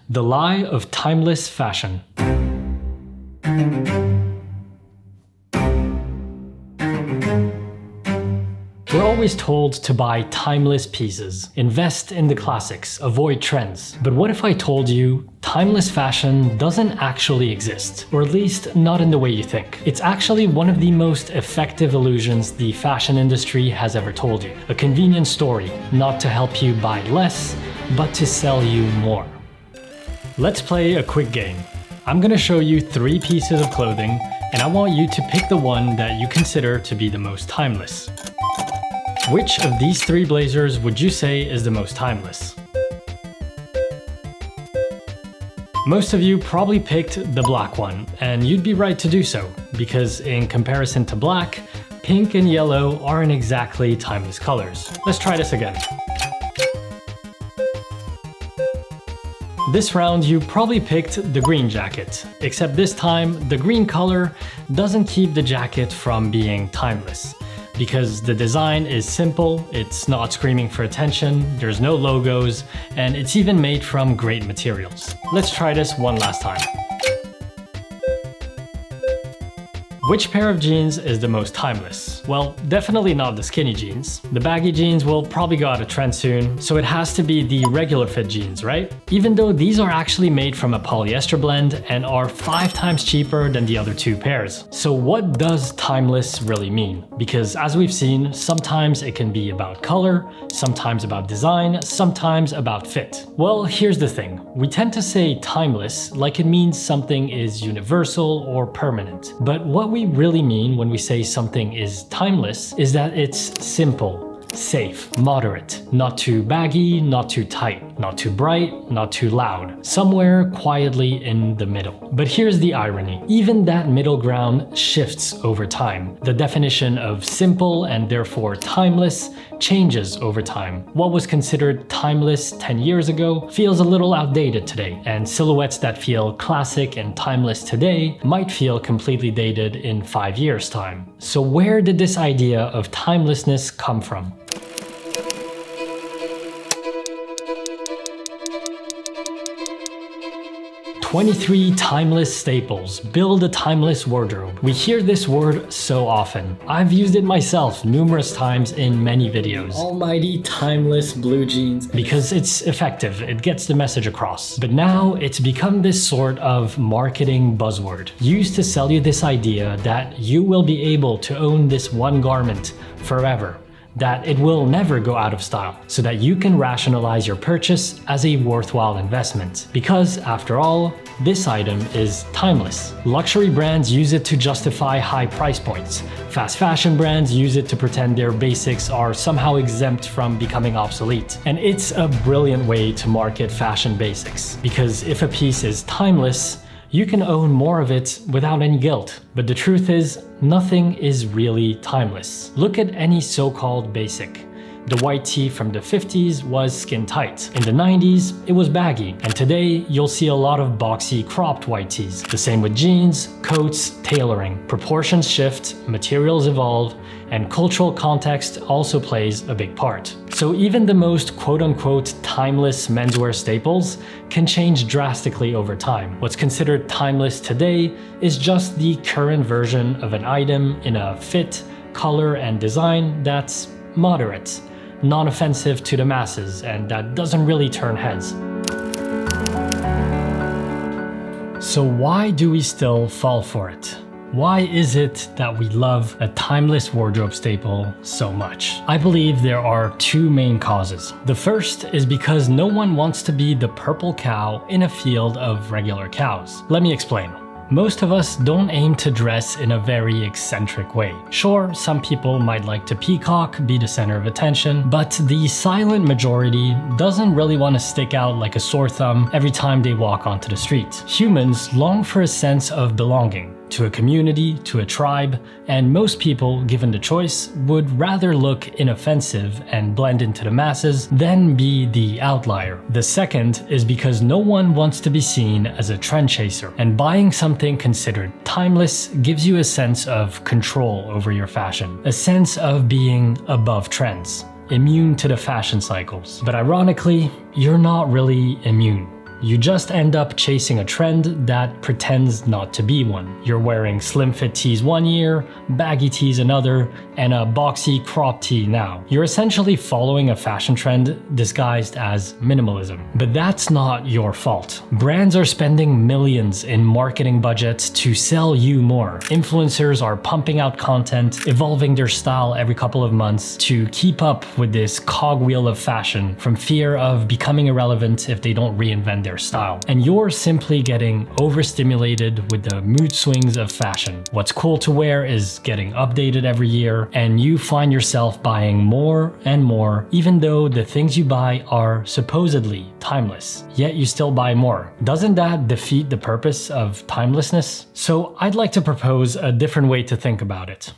The lie of timeless fashion. We're always told to buy timeless pieces, invest in the classics, avoid trends. But what if I told you timeless fashion doesn't actually exist, or at least not in the way you think? It's actually one of the most effective illusions the fashion industry has ever told you. A convenient story, not to help you buy less, but to sell you more. Let's play a quick game. I'm gonna show you 3 pieces of clothing, and I want you to pick the one that you consider to be the most timeless. Which of these 3 blazers would you say is the most timeless? Most of you probably picked the black one, and you'd be right to do so, because in comparison to black, pink and yellow aren't exactly timeless colors. Let's try this again. This round you probably picked the green jacket, except this time the green color doesn't keep the jacket from being timeless. Because the design is simple, it's not screaming for attention, there's no logos, and it's even made from great materials. Let's try this one last time. Which pair of jeans is the most timeless? Well, definitely not the skinny jeans. The baggy jeans will probably go out of trend soon, so it has to be the regular fit jeans, right? Even though these are actually made from a polyester blend and are 5 times cheaper than the other 2 pairs. So what does timeless really mean? Because as we've seen, sometimes it can be about color, sometimes about design, sometimes about fit. Well, here's the thing. We tend to say timeless like it means something is universal or permanent. But what we really mean when we say something is timeless is that it's simple, safe, moderate, not too baggy, not too tight, not too bright, not too loud, somewhere quietly in the middle. But here's the irony. Even that middle ground shifts over time. The definition of simple and therefore timeless changes over time. What was considered timeless 10 years ago feels a little outdated today, and silhouettes that feel classic and timeless today might feel completely dated in 5 years' time. So where did this idea of timelessness come from? "23 timeless staples. Build a timeless wardrobe." We hear this word so often. I've used it myself numerous times in many videos. Almighty timeless blue jeans. Because it's effective, it gets the message across. But now it's become this sort of marketing buzzword, used to sell you this idea that you will be able to own this one garment forever, that it will never go out of style, so that you can rationalize your purchase as a worthwhile investment. Because, after all, this item is timeless. Luxury brands use it to justify high price points. Fast fashion brands use it to pretend their basics are somehow exempt from becoming obsolete. And it's a brilliant way to market fashion basics. Because if a piece is timeless, you can own more of it without any guilt. But the truth is, nothing is really timeless. Look at any so-called basic. The white tee from the 50s was skin tight. In the 90s, it was baggy. And today, you'll see a lot of boxy cropped white tees. The same with jeans, coats, tailoring. Proportions shift, materials evolve, and cultural context also plays a big part. So even the most quote-unquote timeless menswear staples can change drastically over time. What's considered timeless today is just the current version of an item in a fit, color, and design that's moderate, non-offensive to the masses, and that doesn't really turn heads. So why do we still fall for it? Why is it that we love a timeless wardrobe staple so much? I believe there are 2 main causes. The first is because no one wants to be the purple cow in a field of regular cows. Let me explain. Most of us don't aim to dress in a very eccentric way. Sure, some people might like to peacock, be the center of attention, but the silent majority doesn't really want to stick out like a sore thumb every time they walk onto the street. Humans long for a sense of belonging, to a community, to a tribe, and most people, given the choice, would rather look inoffensive and blend into the masses than be the outlier. The second is because no one wants to be seen as a trend chaser, and buying something considered timeless gives you a sense of control over your fashion, a sense of being above trends, immune to the fashion cycles. But ironically, you're not really immune. You just end up chasing a trend that pretends not to be one. You're wearing slim fit tees one year, baggy tees another, and a boxy crop tee now. You're essentially following a fashion trend disguised as minimalism. But that's not your fault. Brands are spending millions in marketing budgets to sell you more. Influencers are pumping out content, evolving their style every couple of months to keep up with this cogwheel of fashion from fear of becoming irrelevant if they don't reinvent their style. And you're simply getting overstimulated with the mood swings of fashion. What's cool to wear is getting updated every year, and you find yourself buying more and more, even though the things you buy are supposedly timeless. Yet you still buy more. Doesn't that defeat the purpose of timelessness? So I'd like to propose a different way to think about it.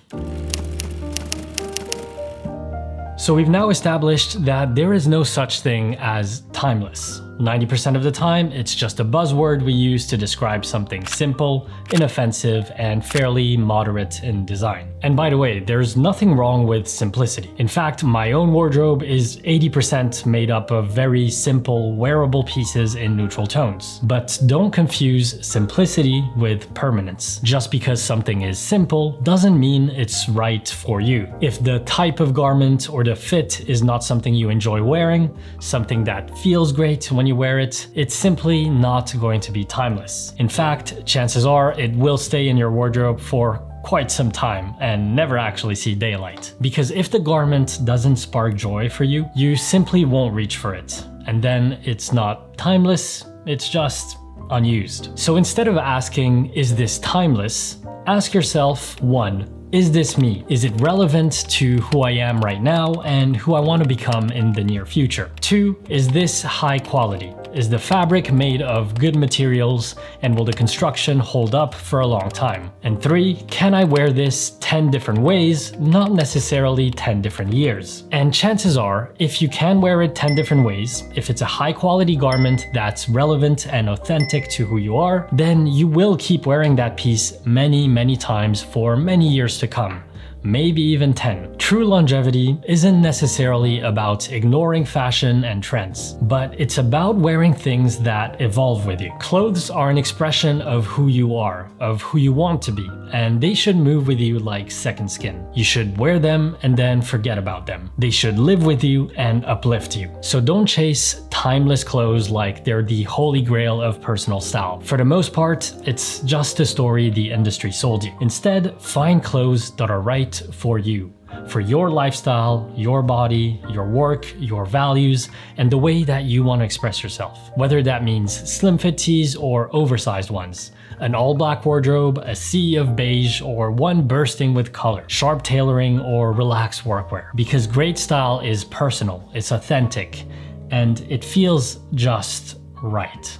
So we've now established that there is no such thing as timeless. 90% of the time, it's just a buzzword we use to describe something simple, inoffensive, and fairly moderate in design. And by the way, there's nothing wrong with simplicity. In fact, my own wardrobe is 80% made up of very simple, wearable pieces in neutral tones. But don't confuse simplicity with permanence. Just because something is simple doesn't mean it's right for you. If the type of garment or the fit is not something you enjoy wearing, something that feels great when you wear it, it's simply not going to be timeless. In fact, chances are it will stay in your wardrobe for quite some time and never actually see daylight. Because if the garment doesn't spark joy for you, you simply won't reach for it. And then it's not timeless, it's just unused. So instead of asking, is this timeless? Ask yourself, 1, is this me? Is it relevant to who I am right now and who I want to become in the near future? 2, is this high quality? Is the fabric made of good materials, and will the construction hold up for a long time? And 3, can I wear this 10 different ways, not necessarily 10 different years? And chances are, if you can wear it 10 different ways, if it's a high quality garment that's relevant and authentic to who you are, then you will keep wearing that piece many times for many years to come. Maybe even 10. True longevity isn't necessarily about ignoring fashion and trends, but it's about wearing things that evolve with you. Clothes are an expression of who you are, of who you want to be, and they should move with you like second skin. You should wear them and then forget about them. They should live with you and uplift you. So don't chase timeless clothes like they're the holy grail of personal style. For the most part, it's just a story the industry sold you. Instead, find clothes that are right for you, for your lifestyle, your body, your work, your values, and the way that you want to express yourself. Whether that means slim fit tees or oversized ones, an all black wardrobe, a sea of beige, or one bursting with color, sharp tailoring, or relaxed workwear. Because great style is personal, it's authentic, and it feels just right.